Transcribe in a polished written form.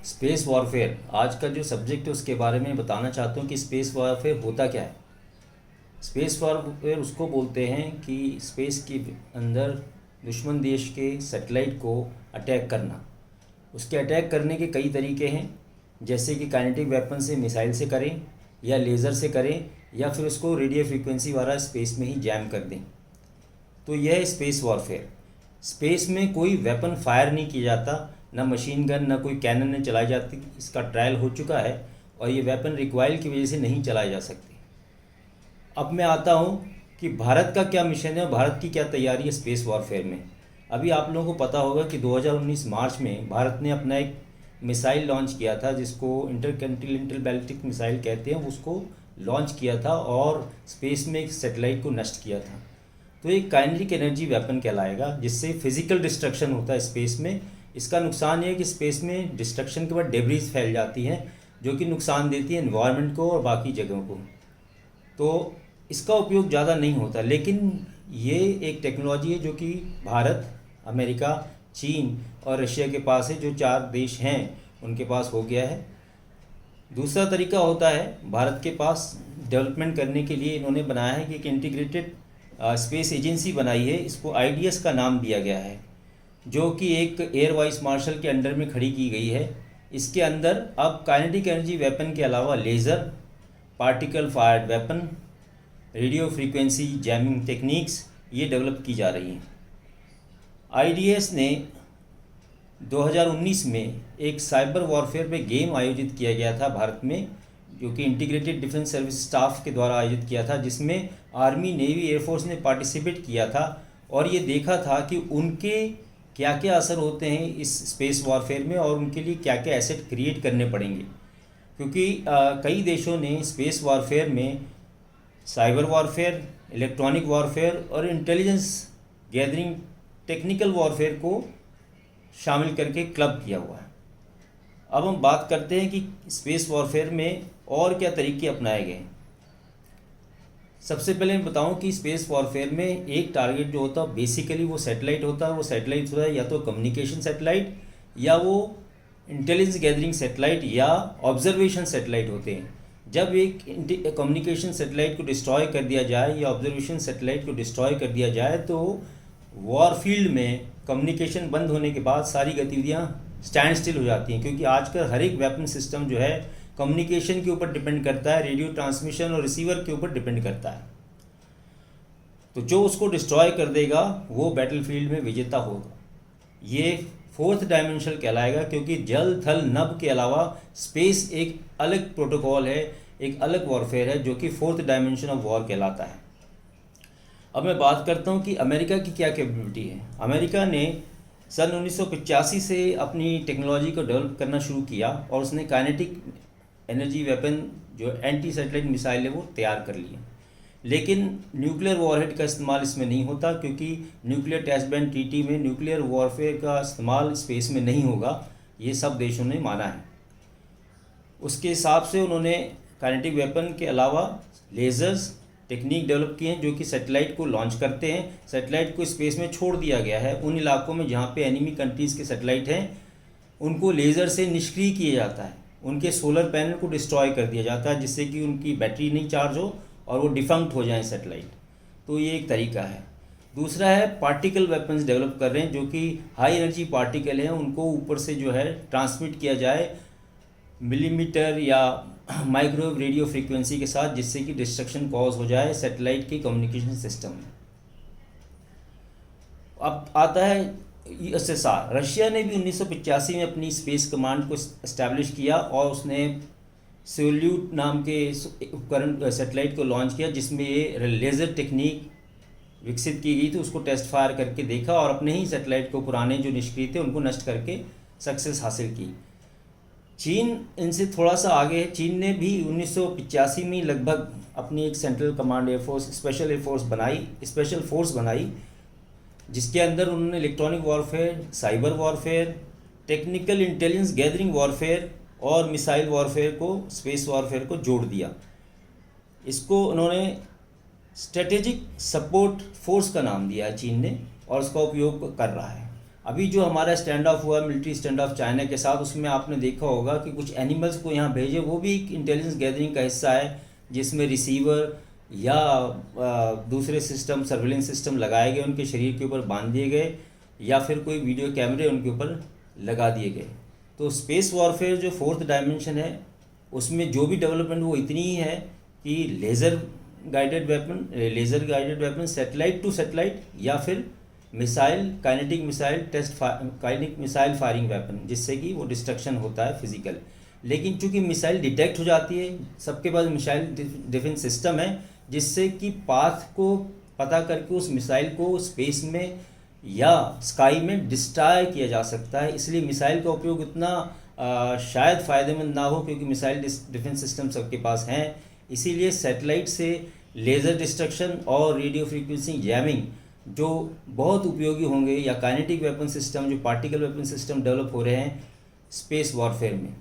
Space warfare आज का जो सब्जेक्ट है उसके बारे में बताना चाहता हूँ कि स्पेस वॉरफेयर होता क्या है। स्पेस वॉरफेयर उसको बोलते हैं कि स्पेस के अंदर दुश्मन देश के सैटेलाइट को अटैक करना। उसके अटैक करने के कई तरीके हैं, जैसे कि काइनेटिक वेपन से, मिसाइल से करें या लेज़र से करें या फिर उसको रेडियो फ्रीक्वेंसी वाला स्पेस में ही जैम कर दें। तो यह है स्पेस वॉरफेयर। स्पेस में कोई वेपन फायर नहीं किया जाता, ना मशीन गन, ना कोई कैनन नहीं चलाई जाती। इसका ट्रायल हो चुका है और ये वेपन रिक्वायर की वजह से नहीं चलाए जा सकते। अब मैं आता हूँ कि भारत का क्या मिशन है और भारत की क्या तैयारी है स्पेस वॉरफेयर में। अभी आप लोगों को पता होगा कि 2019 मार्च में भारत ने अपना एक मिसाइल लॉन्च किया था, जिसको इंटरकॉन्टिनेंटल बैलिस्टिक मिसाइल कहते हैं। उसको लॉन्च किया था और स्पेस में एक सैटेलाइट को नष्ट किया था। तो एक काइनेटिक एनर्जी वेपन कहलाएगा, जिससे फिजिकल डिस्ट्रक्शन होता है स्पेस में। इसका नुकसान ये है कि स्पेस में डिस्ट्रक्शन के बाद डेब्रीज फैल जाती हैं, जो कि नुकसान देती है एनवायरनमेंट को और बाकी जगहों को। तो इसका उपयोग ज़्यादा नहीं होता, लेकिन ये एक टेक्नोलॉजी है जो कि भारत, अमेरिका, चीन और रशिया के पास है। जो 4 देश हैं उनके पास हो गया है। दूसरा तरीका होता है, भारत के पास डेवलपमेंट करने के लिए इन्होंने बनाया है कि एक इंटीग्रेटेड स्पेस एजेंसी बनाई है। इसको आईडीएस का नाम दिया गया है, जो कि एक एयर वाइस मार्शल के अंडर में खड़ी की गई है। इसके अंदर अब काइनेटिक एनर्जी वेपन के अलावा laser, particle fired weapon, radio frequency jamming techniques ये डेवलप की जा रही हैं। आईडीएस ने 2019 में एक साइबर वॉरफेयर पे गेम आयोजित किया गया था भारत में, जो कि इंटीग्रेटेड डिफेंस सर्विस स्टाफ के द्वारा आयोजित किया था, जिसमें आर्मी, नेवी, एयरफोर्स ने पार्टिसिपेट किया था और ये देखा था कि उनके क्या क्या असर होते हैं इस स्पेस वॉरफेयर में और उनके लिए क्या क्या एसेट क्रिएट करने पड़ेंगे। क्योंकि कई देशों ने स्पेस वॉरफेयर में साइबर वॉरफेयर, इलेक्ट्रॉनिक वॉरफेयर और इंटेलिजेंस गैदरिंग टेक्निकल वॉरफेयर को शामिल करके क्लब किया हुआ है। अब हम बात करते हैं कि स्पेस वॉरफेयर में और क्या तरीके अपनाए गए हैं। सबसे पहले मैं बताऊं कि स्पेस वॉरफेयर में एक टारगेट जो होता है बेसिकली वो सैटेलाइट होता है। वो सैटेलाइट होता है या तो कम्युनिकेशन सैटेलाइट, या वो इंटेलिजेंस गैदरिंग सैटेलाइट, या ऑब्जर्वेशन सैटेलाइट होते हैं। जब एक कम्युनिकेशन सैटेलाइट को डिस्ट्रॉय कर दिया जाए या ऑब्जर्वेशन सैटेलाइट को डिस्ट्रॉय कर दिया जाए, तो वॉरफील्ड में कम्युनिकेशन बंद होने के बाद सारी गतिविधियाँ स्टैंड स्टिल हो जाती हैं। क्योंकि आजकल हर एक वेपन सिस्टम जो है कम्युनिकेशन के ऊपर डिपेंड करता है, रेडियो ट्रांसमिशन और रिसीवर के ऊपर डिपेंड करता है। तो जो उसको डिस्ट्रॉय कर देगा वो बैटलफील्ड में विजेता होगा। ये 4th डायमेंशन कहलाएगा, क्योंकि जल, थल, नभ के अलावा स्पेस एक अलग प्रोटोकॉल है, एक अलग वॉरफेयर है, जो कि 4th डायमेंशन ऑफ वॉर कहलाता है। अब मैं बात करता हूँ कि अमेरिका की क्या कैपेबिलिटी है। अमेरिका ने सन 1985 से अपनी टेक्नोलॉजी को डेवलप करना शुरू किया और उसने काइनेटिक एनर्जी वेपन जो एंटी सैटेलाइट मिसाइल है वो तैयार कर लिए। लेकिन न्यूक्लियर वॉरहेड का इस्तेमाल इसमें नहीं होता, क्योंकि न्यूक्लियर टेस्ट बैंड ट्रीटी में न्यूक्लियर वॉरफेयर का इस्तेमाल स्पेस में नहीं होगा, ये सब देशों ने माना है। उसके हिसाब से उन्होंने काइनेटिक वेपन के अलावा लेज़र्स टेक्निक डेवलप की हैं, जो कि सैटेलाइट को लॉन्च करते हैं। सैटेलाइट को स्पेस में छोड़ दिया गया है। उन इलाकों में जहाँ पे एनिमी कंट्रीज़ के सैटेलाइट हैं, उनको लेज़र से निष्क्रिय किया जाता है। उनके सोलर पैनल को डिस्ट्रॉय कर दिया जाता है, जिससे कि उनकी बैटरी नहीं चार्ज हो और वो डिफंक्ट हो जाएं सैटेलाइट। तो ये एक तरीका है। दूसरा है पार्टिकल वेपन्स डेवलप कर रहे हैं, जो कि हाई एनर्जी पार्टिकल हैं, उनको ऊपर से जो है ट्रांसमिट किया जाए मिलीमीटर या माइक्रोवेव रेडियो फ्रीक्वेंसी के साथ, जिससे कि डिस्ट्रक्शन कॉज हो जाए सैटेलाइट के कम्युनिकेशन सिस्टम में। अब आता है यूएसएसआर। रशिया ने भी 1985 में अपनी स्पेस कमांड को इस्टेब्लिश किया और उसने सोल्यूट नाम के उपकरण सैटेलाइट को लॉन्च किया, जिसमें ये लेज़र टेक्निक विकसित की गई थी। उसको टेस्ट फायर करके देखा और अपने ही सैटेलाइट को, पुराने जो निष्क्रिय थे, उनको नष्ट करके सक्सेस हासिल की। चीन इनसे थोड़ा सा आगे है। चीन ने भी 1985 में लगभग अपनी एक central command air force, special force बनाई, जिसके अंदर उन्होंने electronic warfare, cyber warfare, technical intelligence gathering warfare और मिसाइल वॉरफेयर को, स्पेस वॉरफेयर को जोड़ दिया। इसको उन्होंने स्ट्रेटेजिक सपोर्ट फोर्स का नाम दिया है चीन ने, और उसका उपयोग कर रहा है। अभी जो हमारा स्टैंड ऑफ हुआ मिलिट्री स्टैंड ऑफ चाइना के साथ, उसमें आपने देखा होगा कि कुछ एनिमल्स को यहाँ भेजे, वो भी एक इंटेलिजेंस गैदरिंग का हिस्सा है, जिसमें रिसीवर या दूसरे सिस्टम, सर्वेलेंस सिस्टम लगाए गए, उनके शरीर के ऊपर बांध दिए गए, या फिर कोई वीडियो कैमरे उनके ऊपर लगा दिए गए। तो स्पेस वॉरफेयर जो फोर्थ डायमेंशन है, उसमें जो भी डेवलपमेंट वो इतनी ही है कि laser guided weapon, satellite to satellite, या फिर missile, kinetic missile kinetic missile firing weapon, जिससे कि वो डिस्ट्रक्शन होता है फिजिकल। लेकिन चूंकि मिसाइल डिटेक्ट हो जाती है, सबके पास मिसाइल डिफेंस सिस्टम है, जिससे कि पाथ को पता करके उस मिसाइल को स्पेस में या स्काई में डिस्ट्रॉय किया जा सकता है। इसलिए मिसाइल का उपयोग उतना शायद फ़ायदेमंद ना हो, क्योंकि मिसाइल डिफेंस सिस्टम सबके पास हैं। इसीलिए सैटेलाइट से लेज़र डिस्ट्रक्शन और रेडियो फ्रीक्वेंसी जैमिंग जो बहुत उपयोगी होंगे, या काइनेटिक वेपन सिस्टम, जो पार्टिकल वेपन सिस्टम डेवलप हो रहे हैं स्पेस वॉरफेयर में।